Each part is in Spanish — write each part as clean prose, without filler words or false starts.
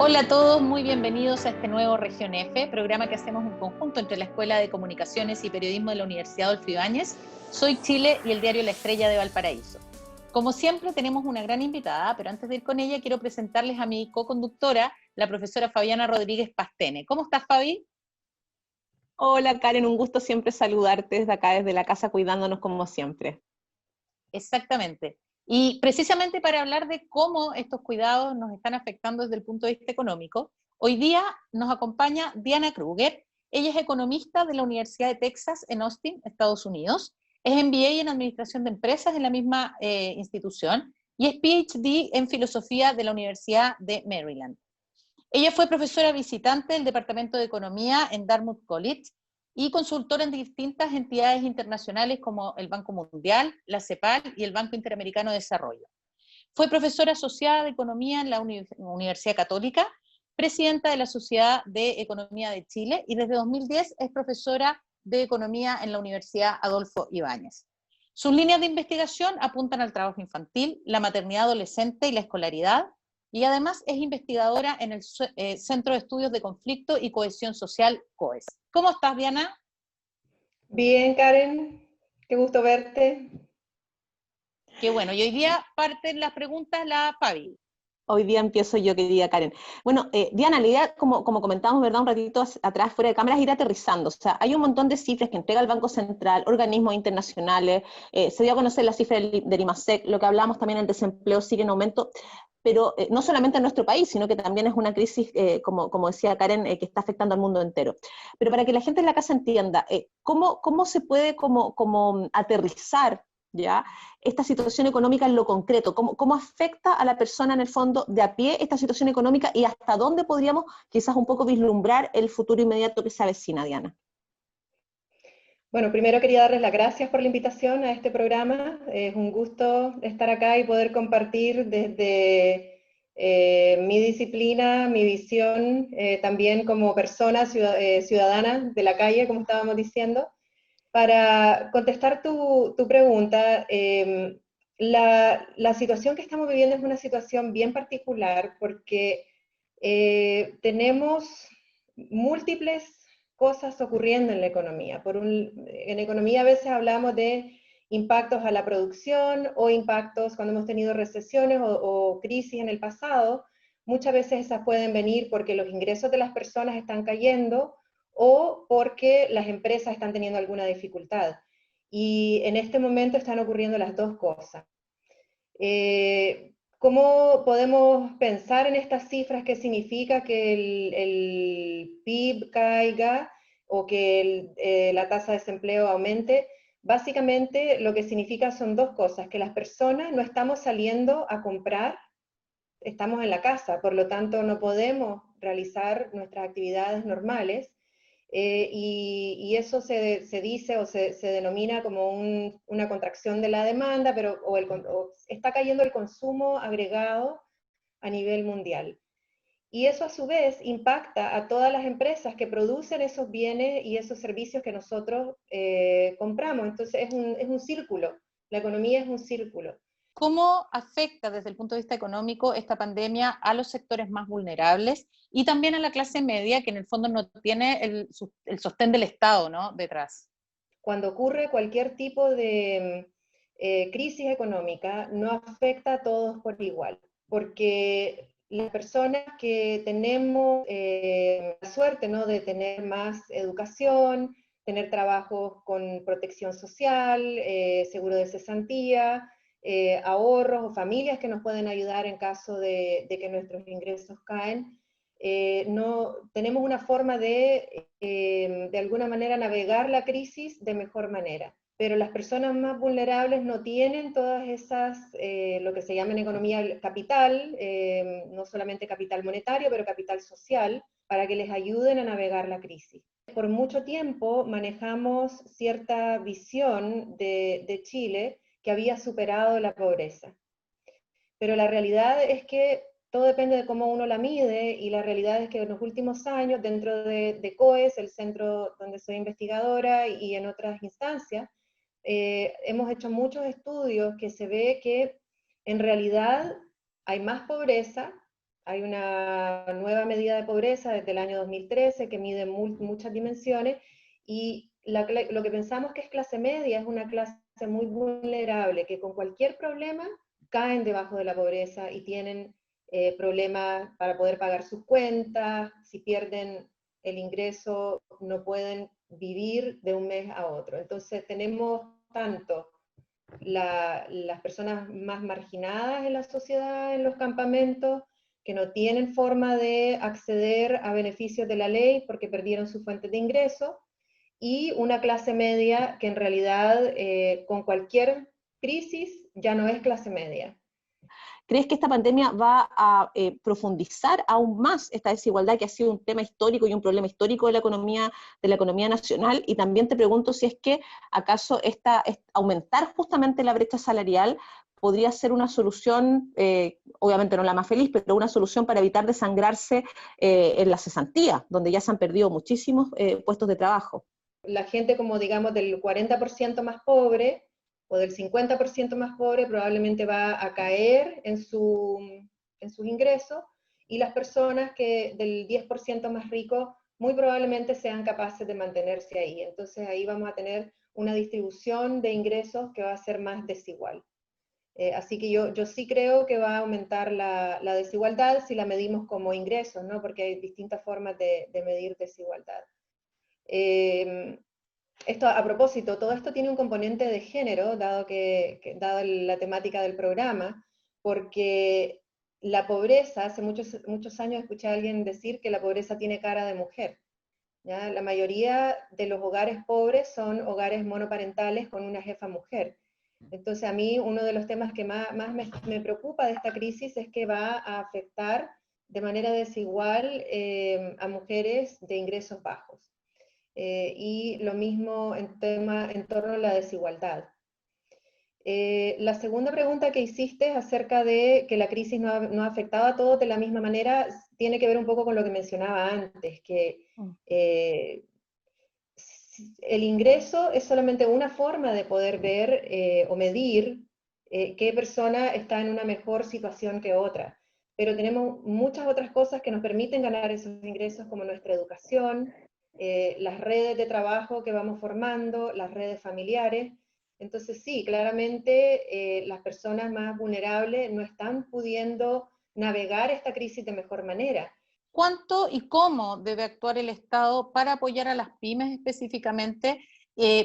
Hola a todos, muy bienvenidos a este nuevo Región F, programa que hacemos en conjunto entre la Escuela de Comunicaciones y Periodismo de la Universidad Adolfo Ibáñez, Soy Chile y el diario La Estrella de Valparaíso. Como siempre tenemos una gran invitada, pero antes de ir con ella quiero presentarles a mi co-conductora, la profesora Fabiana Rodríguez Pastene. ¿Cómo estás, Fabi? Hola Karen, un gusto siempre saludarte desde acá, desde la casa, cuidándonos como siempre. Exactamente. Y precisamente para hablar de cómo estos cuidados nos están afectando desde el punto de vista económico, hoy día nos acompaña Diana Kruger. Ella es economista de la Universidad de Texas en Austin, Estados Unidos. Es MBA en Administración de Empresas en la misma institución y es PhD en Filosofía de la Universidad de Maryland. Ella fue profesora visitante del Departamento de Economía en Dartmouth College y consultora en distintas entidades internacionales como el Banco Mundial, la CEPAL y el Banco Interamericano de Desarrollo. Fue profesora asociada de Economía en la Universidad Católica, presidenta de la Sociedad de Economía de Chile y desde 2010 es profesora de Economía en la Universidad Adolfo Ibáñez. Sus líneas de investigación apuntan al trabajo infantil, la maternidad adolescente y la escolaridad, y además es investigadora en el Centro de Estudios de Conflicto y Cohesión Social, COES. ¿Cómo estás, Diana? Bien, Karen, qué gusto verte. Qué bueno, y hoy día parten las preguntas la Fabi. Hoy día empiezo yo, querida Karen. Bueno, Diana, la idea, como comentábamos, ¿verdad? Un ratito atrás, fuera de cámara, es ir aterrizando. O sea, hay un montón de cifras que entrega el Banco Central, organismos internacionales, se dio a conocer la cifra del IMASEC, lo que hablamos también, el desempleo sigue en aumento, pero no solamente en nuestro país, sino que también es una crisis, como decía Karen, que está afectando al mundo entero. Pero para que la gente en la casa entienda, ¿cómo se puede como aterrizar, ¿ya?, esta situación económica en lo concreto? ¿Cómo afecta a la persona en el fondo de a pie esta situación económica y hasta dónde podríamos quizás un poco vislumbrar el futuro inmediato que se avecina, Diana? Bueno, primero quería darles las gracias por la invitación a este programa. Es un gusto estar acá y poder compartir desde mi disciplina, mi visión, también como persona ciudadana de la calle, como estábamos diciendo. Para contestar tu pregunta, la situación que estamos viviendo es una situación bien particular porque tenemos múltiples cosas ocurriendo en la economía. En economía a veces hablamos de impactos a la producción o impactos cuando hemos tenido recesiones o crisis en el pasado. Muchas veces esas pueden venir porque los ingresos de las personas están cayendo o porque las empresas están teniendo alguna dificultad. Y en este momento están ocurriendo las dos cosas. ¿Cómo podemos pensar en estas cifras? ¿Qué significa que el PIB caiga o que la tasa de desempleo aumente? Básicamente lo que significa son dos cosas, que las personas no estamos saliendo a comprar, estamos en la casa, por lo tanto no podemos realizar nuestras actividades normales, y eso se dice o se denomina como una contracción de la demanda, pero o está cayendo el consumo agregado a nivel mundial. Y eso a su vez impacta a todas las empresas que producen esos bienes y esos servicios que nosotros compramos. Entonces es un círculo, la economía es un círculo. ¿Cómo afecta desde el punto de vista económico esta pandemia a los sectores más vulnerables y también a la clase media, que en el fondo no tiene el sostén del Estado, ¿no?, detrás? Cuando ocurre cualquier tipo de crisis económica, no afecta a todos por igual, porque las personas que tenemos la suerte, ¿no?, de tener más educación, tener trabajos con protección social, seguro de cesantía, ahorros o familias que nos pueden ayudar en caso de que nuestros ingresos caen, no, tenemos una forma de alguna manera navegar la crisis de mejor manera. Pero las personas más vulnerables no tienen todas esas, lo que se llama en economía capital, no solamente capital monetario, pero capital social, para que les ayuden a navegar la crisis. Por mucho tiempo manejamos cierta visión de Chile que había superado la pobreza. Pero la realidad es que todo depende de cómo uno la mide, y la realidad es que en los últimos años, dentro de COES, el centro donde soy investigadora, y en otras instancias, hemos hecho muchos estudios que se ve que en realidad hay más pobreza, Hay una nueva medida de pobreza desde el año 2013 que mide muchas dimensiones, y lo que pensamos que es clase media es una clase muy vulnerable, que con cualquier problema caen debajo de la pobreza y tienen problemas para poder pagar sus cuentas. Si pierden el ingreso no pueden vivir de un mes a otro. Entonces tenemos tanto las personas más marginadas en la sociedad, en los campamentos, que no tienen forma de acceder a beneficios de la ley porque perdieron su fuente de ingreso, y una clase media que en realidad con cualquier crisis ya no es clase media. ¿Crees que esta pandemia va a profundizar aún más esta desigualdad, que ha sido un tema histórico y un problema histórico de la economía nacional? Y también te pregunto si es que acaso aumentar justamente la brecha salarial podría ser una solución, obviamente no la más feliz, pero una solución para evitar desangrarse en la cesantía, donde ya se han perdido muchísimos puestos de trabajo. La gente, como digamos, del 40% más pobre o del 50% más pobre probablemente va a caer en sus ingresos, y las personas del 10% más rico muy probablemente sean capaces de mantenerse ahí. Entonces ahí vamos a tener una distribución de ingresos que va a ser más desigual. Así que yo sí creo que va a aumentar la desigualdad si la medimos como ingresos, ¿no? Porque hay distintas formas de medir desigualdad. Esto, a propósito, todo esto tiene un componente de género, dado la temática del programa, porque la pobreza, hace muchos años escuché a alguien decir que la pobreza tiene cara de mujer, ¿ya? La mayoría de los hogares pobres son hogares monoparentales con una jefa mujer. Entonces a mí uno de los temas que más me preocupa de esta crisis es que va a afectar de manera desigual a mujeres de ingresos bajos. Y lo mismo en torno a la desigualdad. La segunda pregunta que hiciste acerca de que la crisis no ha afectado a todos de la misma manera, tiene que ver un poco con lo que mencionaba antes, que el ingreso es solamente una forma de poder ver o medir qué persona está en una mejor situación que otra. Pero tenemos muchas otras cosas que nos permiten ganar esos ingresos, como nuestra educación, las redes de trabajo que vamos formando, las redes familiares. Entonces sí, claramente las personas más vulnerables no están pudiendo navegar esta crisis de mejor manera. ¿Cuánto y cómo debe actuar el Estado para apoyar a las pymes específicamente,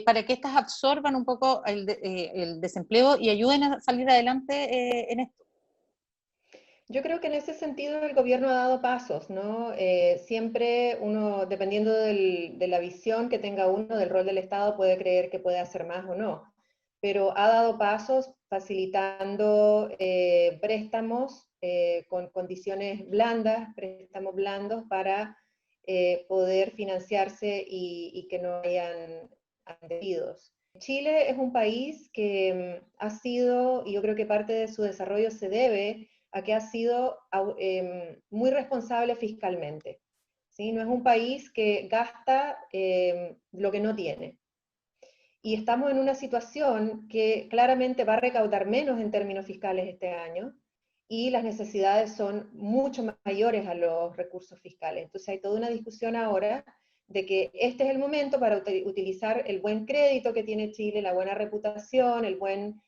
para que éstas absorban un poco el desempleo y ayuden a salir adelante en esto? Yo creo que en ese sentido el gobierno ha dado pasos, ¿no? Siempre uno, dependiendo de la visión que tenga uno del rol del Estado, puede creer que puede hacer más o no, pero ha dado pasos facilitando préstamos con condiciones blandas, préstamos blandos para poder financiarse y que no hayan despidos. Chile es un país que ha sido, y yo creo que parte de su desarrollo se debe a que ha sido muy responsable fiscalmente, ¿sí? No es un país que gasta lo que no tiene. Y estamos en una situación que claramente va a recaudar menos en términos fiscales este año, y las necesidades son mucho mayores a los recursos fiscales. Entonces hay toda una discusión ahora de que este es el momento para utilizar el buen crédito que tiene Chile, la buena reputación, el buen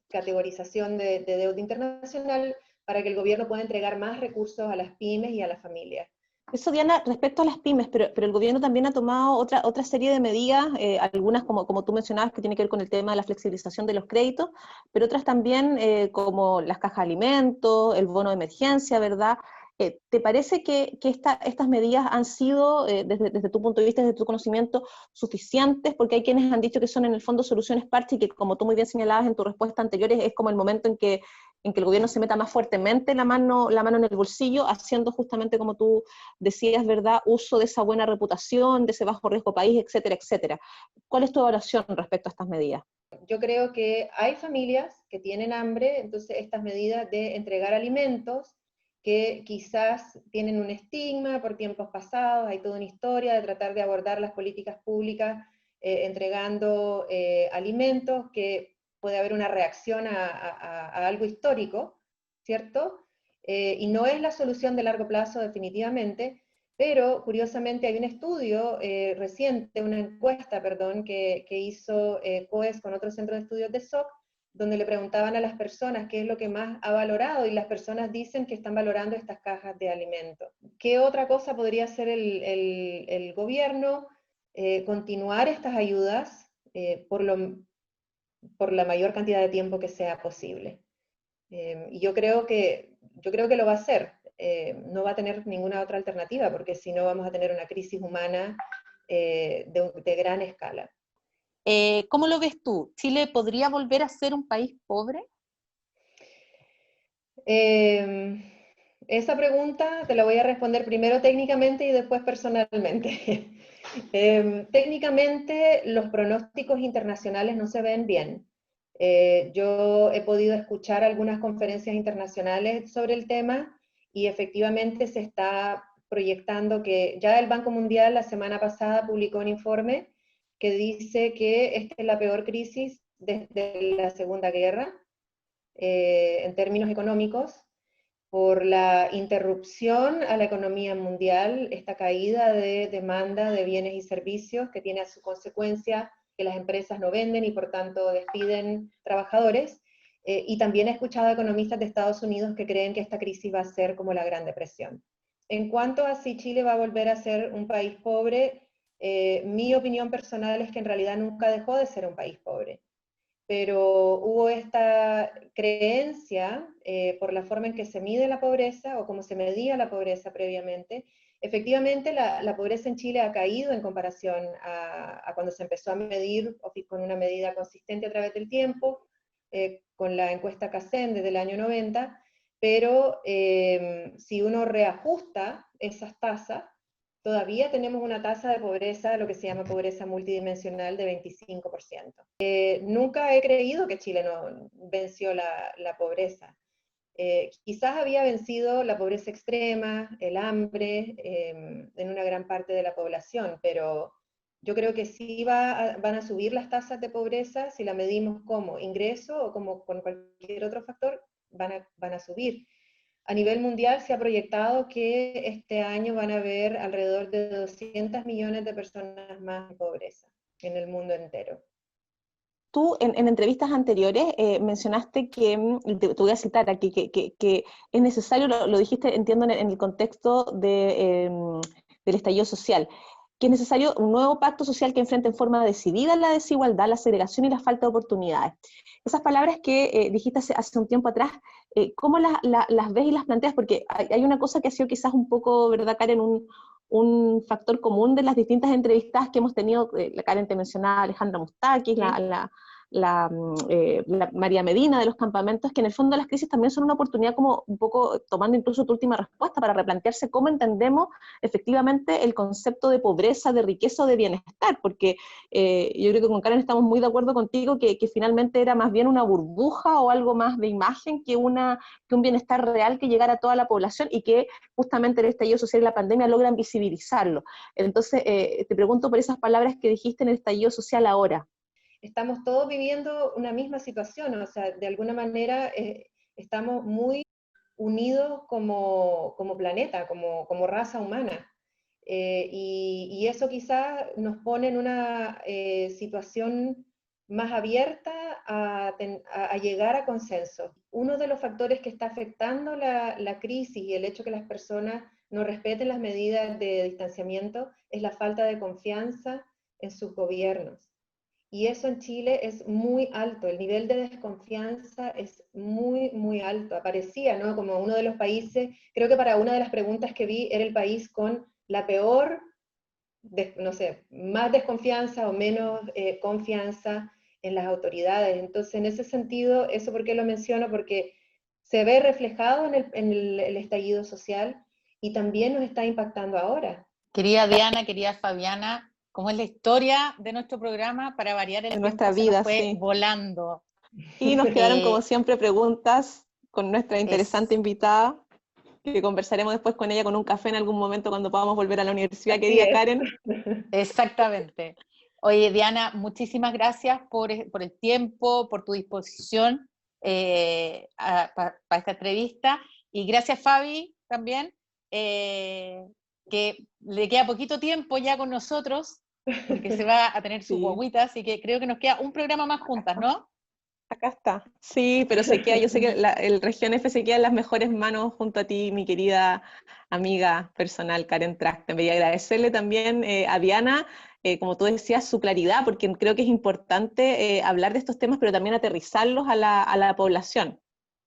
categorización de deuda internacional, para que el gobierno pueda entregar más recursos a las pymes y a las familias. Eso, Diana, respecto a las pymes, pero el gobierno también ha tomado otra serie de medidas, algunas como tú mencionabas, que tiene que ver con el tema de la flexibilización de los créditos, pero otras también como las cajas de alimentos, el bono de emergencia, ¿verdad? ¿Te parece que estas medidas han sido, desde tu punto de vista, desde tu conocimiento, suficientes? Porque hay quienes han dicho que son en el fondo soluciones parche, y que, como tú muy bien señalabas en tu respuesta anterior, es como el momento en que el gobierno se meta más fuertemente la mano en el bolsillo, haciendo justamente, como tú decías, ¿verdad?, uso de esa buena reputación, de ese bajo riesgo país, etcétera, etcétera. ¿Cuál es tu evaluación respecto a estas medidas? Yo creo que hay familias que tienen hambre, entonces estas medidas de entregar alimentos, que quizás tienen un estigma por tiempos pasados, hay toda una historia de tratar de abordar las políticas públicas entregando alimentos, que puede haber una reacción a algo histórico, ¿cierto? y no es la solución de largo plazo definitivamente, pero curiosamente hay un estudio reciente, una encuesta, perdón, que hizo COES con otro centro de estudios de SOC, donde le preguntaban a las personas qué es lo que más ha valorado, y las personas dicen que están valorando estas cajas de alimentos. ¿Qué otra cosa podría hacer el gobierno? Continuar estas ayudas por la mayor cantidad de tiempo que sea posible. Y yo creo que lo va a hacer. No va a tener ninguna otra alternativa, porque si no vamos a tener una crisis humana de gran escala. ¿Cómo lo ves tú? ¿Chile podría volver a ser un país pobre? Esa pregunta te la voy a responder primero técnicamente y después personalmente. Técnicamente, los pronósticos internacionales no se ven bien. Yo he podido escuchar algunas conferencias internacionales sobre el tema y efectivamente se está proyectando que ya el Banco Mundial la semana pasada publicó un informe que dice que esta es la peor crisis desde la Segunda Guerra en términos económicos, por la interrupción a la economía mundial, esta caída de demanda de bienes y servicios que tiene a su consecuencia que las empresas no venden y por tanto despiden trabajadores. Y también he escuchado a economistas de Estados Unidos que creen que esta crisis va a ser como la Gran Depresión. En cuanto a si Chile va a volver a ser un país pobre, mi opinión personal es que en realidad nunca dejó de ser un país pobre, pero hubo esta creencia por la forma en que se mide la pobreza o cómo se medía la pobreza previamente. Efectivamente, la pobreza en Chile ha caído en comparación a cuando se empezó a medir con una medida consistente a través del tiempo, con la encuesta CACEN desde el año 90, pero si uno reajusta esas tasas, todavía tenemos una tasa de pobreza, lo que se llama pobreza multidimensional, de 25%. Nunca he creído que Chile no venció la pobreza. Quizás había vencido la pobreza extrema, el hambre, en una gran parte de la población, pero yo creo que sí van a subir las tasas de pobreza si la medimos como ingreso o como con cualquier otro factor, van a subir. A nivel mundial se ha proyectado que este año van a haber alrededor de 200 millones de personas más en pobreza en el mundo entero. Tú en entrevistas anteriores mencionaste que, te voy a citar aquí, que es necesario, lo dijiste, entiendo, en el contexto del estallido social, que es necesario un nuevo pacto social que enfrente en forma decidida la desigualdad, la segregación y la falta de oportunidades. Esas palabras que dijiste hace un tiempo atrás, ¿cómo las ves y las planteas? Porque hay una cosa que ha sido quizás un poco, ¿verdad, Karen? Un factor común de las distintas entrevistas que hemos tenido. La Karen te mencionaba Alejandra Mustakis, Sí. la María Medina de los campamentos, que en el fondo las crisis también son una oportunidad, como un poco tomando incluso tu última respuesta, para replantearse cómo entendemos efectivamente el concepto de pobreza, de riqueza o de bienestar, porque yo creo que con Karen estamos muy de acuerdo contigo que finalmente era más bien una burbuja o algo más de imagen que un bienestar real que llegara a toda la población, y que justamente el estallido social y la pandemia logran visibilizarlo. Entonces, te pregunto por esas palabras que dijiste en el estallido social ahora. Estamos todos viviendo una misma situación, o sea, de alguna manera estamos muy unidos como planeta, como raza humana. Y eso quizás nos pone en una situación más abierta a llegar a consenso. Uno de los factores que está afectando la crisis y el hecho que las personas no respeten las medidas de distanciamiento es la falta de confianza en sus gobiernos. Y eso en Chile es muy alto, el nivel de desconfianza es muy, muy alto. Aparecía, ¿no?, como uno de los países, creo que para una de las preguntas que vi, era el país con la peor, no sé, más desconfianza o menos confianza en las autoridades. Entonces, en ese sentido, ¿eso por qué lo menciono? Porque se ve reflejado en el estallido social y también nos está impactando ahora. Querida Diana, querida Fabiana, como es la historia de nuestro programa, para variar el En tiempo nuestra se vida, nos fue sí. volando. Y nos quedaron, como siempre, preguntas con nuestra interesante invitada, que conversaremos después con ella con un café en algún momento cuando podamos volver a la universidad. ¿Qué día, Karen? Exactamente. Oye, Diana, muchísimas gracias por el tiempo, por tu disposición para esta entrevista. Y gracias Fabi también, que le queda poquito tiempo ya con nosotros, porque se va a tener su Sí. guaguita, así que creo que nos queda un programa más juntas, ¿no? Acá está. Sí, pero se queda, yo sé que el Región F se queda en las mejores manos junto a ti, mi querida amiga personal, Karen Trachtenberg. Y agradecerle también a Diana, como tú decías, su claridad, porque creo que es importante hablar de estos temas, pero también aterrizarlos a la población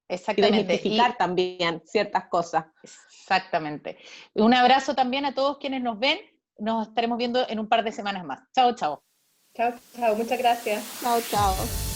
y Exactamente. desmitificar también ciertas cosas. Exactamente. Un abrazo también a todos quienes nos ven. Nos estaremos viendo en un par de semanas más. Chao, chao. Chao, chao, muchas gracias. Chao, chao.